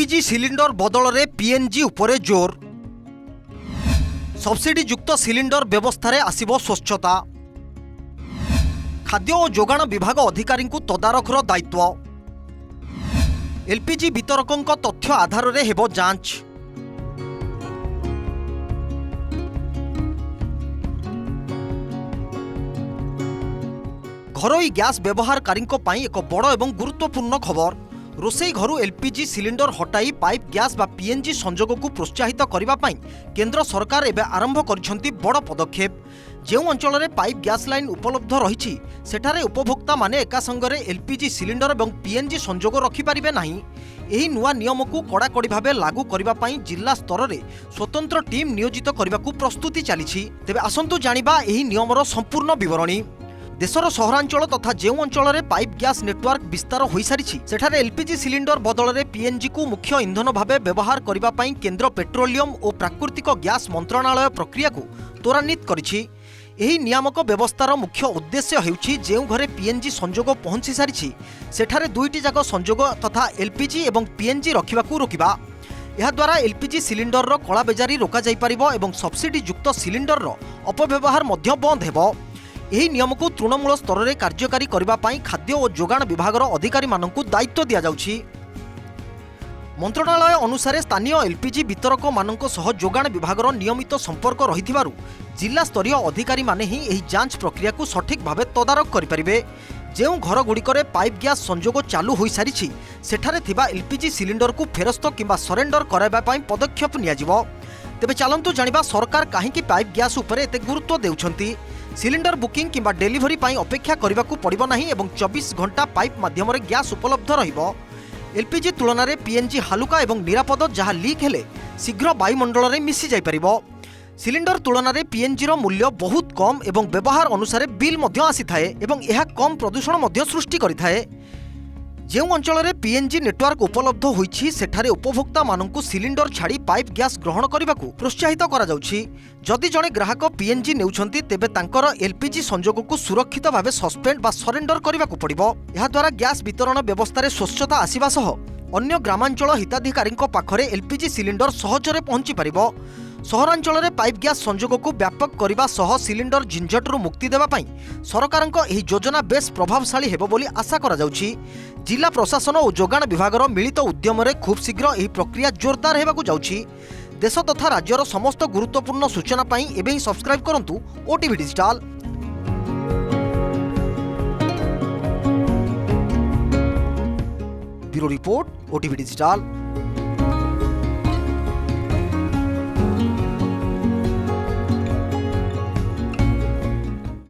LPG cylinder बदल में PNG उपरे जोर। सब्सिडी युक्त सिलिंडर व्यवस्था रे आसिबो स्वच्छता। खाद्य और जोगाण विभाग अधिकारी तदारखर दायित्व। एलपीजी वितरकों तथ्य आधार रे हेबो जांच। घरोई गैस व्यवहारकारी एक बड़ और गुरुत्वपूर्ण खबर। रोसई घरू एलपीजी सिलिंडर हटाई पाइप गैस बा पीएनजी संजोग को प्रोत्साहित करने केंद्र सरकार एवं आरंभ कर बड़ पदक्षेप। जो अंचल में पाइप गैस लाइन उपलब्ध रही सेठारे उपभोक्ता माने एका संगरे एलपीजी सिलिंडर और पीएनजी संजोग रखिपारे ना। यही नुआ नियम को कड़ाकड़ी भाव लागू करने जिला स्तर में स्वतंत्र टीम नियोजित करने को प्रस्तुति चली। तेबे आसंतु जानिबा एही नियमर संपूर्ण विवरणी। देशर सहरांचल तथा जो अंचल में पाइप गैस नेटवर्क विस्तार हो सारी सेठारे एलपीजी सिलिंडर बदल में पीएनजी को मुख्य इंधन भाव व्यवहार करने केंद्र पेट्रोलियम और प्राकृतिक गैस मंत्रणालय प्रक्रिया को त्वरान्वित करिछि। एही नियामक व्यवस्थार मुख्य उद्देश्य हेउछि जेउ घरे पीएनजी संजोग पहुंची सारी सेठारे दुईटी जाक संजोग तथा एलपीजी एवं पीएनजी रखिबाकू रोकिबा। यह द्वारा एलपीजी सिलिंडर कला बेजारी रोका जाई परिबो एवं सब्सिडी युक्त सिलिंडर अपव्यवहार मध्य बंद हेबो। यही नियम को तृणमूल स्तर में कार्यकारी करने खाद्य और जोगाण विभाग अधिकारी मानकु दायित्व दिया जाउछि। मंत्रणालय अनुसार स्थानीय एलपीजी वितरक मानक सह जोगाण विभाग नियमित संपर्क रहिथिबारु जिला स्तरीय अधिकारी माने ही एही जांच प्रक्रिया को सठिक भाव तदारख करिपारिबे। जो घर गुड़िकर पाइप गैस संजोग चालू हो सारी सेठारे थिबा एलपीजी सिलिंडर को फेरस्त किंबा सरेंडर कराइबा पई पदक्षेप नियाजिबो। तेबे चलंतु जानिबा सरकार काहेकि पाइप गैस उपरे एते गुरुत्व देउछंती। सिलिंडर बुकिंग किंबा डेलीवरी पाई अपेक्षा करने को पड़ो ना एवं 24 घंटा पाइप माध्यम गैस उपलब्ध रहिबो। एलपीजी तुलन में पीएनजी हालुका एवं निरापद जहाँ लीक हेले शीघ्र वायुमंडल में मिसी जाई परिबो। सिलिंडर तुलन में पीएनजी रो मूल्य बहुत कम एवं व्यवहार अनुसार बिल मध्य आसी थाए एवं यह कम प्रदूषण मध्य सृष्टि करिथाए। जो अंचल में पीएनजी नेटवर्क उपलब्ध होइछि सेठारे उपभोक्ता मानकु सिलिंडर छाड़ी पाइप गैस ग्रहण करने को प्रोत्साहित करा जाउछि। जदि जड़े ग्राहक पीएनजी नेउछंती तेबे तांकर एलपीजी संजोग को सुरक्षित भाव सस्पेंड बा सरेंडर करने को पड़िबो। यह द्वारा गैस वितरण व्यवस्था रे स्वच्छता आसीबा सह अन्य ग्रामांचल हिताधिकारी पाखरे एलपीजी सिलिंडर सहजरे पहुंची पारिबो। सहरांचल में पाइप गैस संजोग को व्यापक करने सह सिलिंडर झिंझटरू मुक्ति देवा पई सरकारक एही योजना बेस प्रभावशाली हेबो बोली आशा करा जाउछि। जिला प्रशासन और जोगाण विभागर मिलित उद्यम रे खूब शीघ्र एही प्रक्रिया जोरदार हेबाकू जाउछि। देश तथा राज्यर समस्त गुरुत्वपूर्ण सूचना पाई एबे ही सब्सक्राइब करंतु OTV digital. Bureau report OTV digital.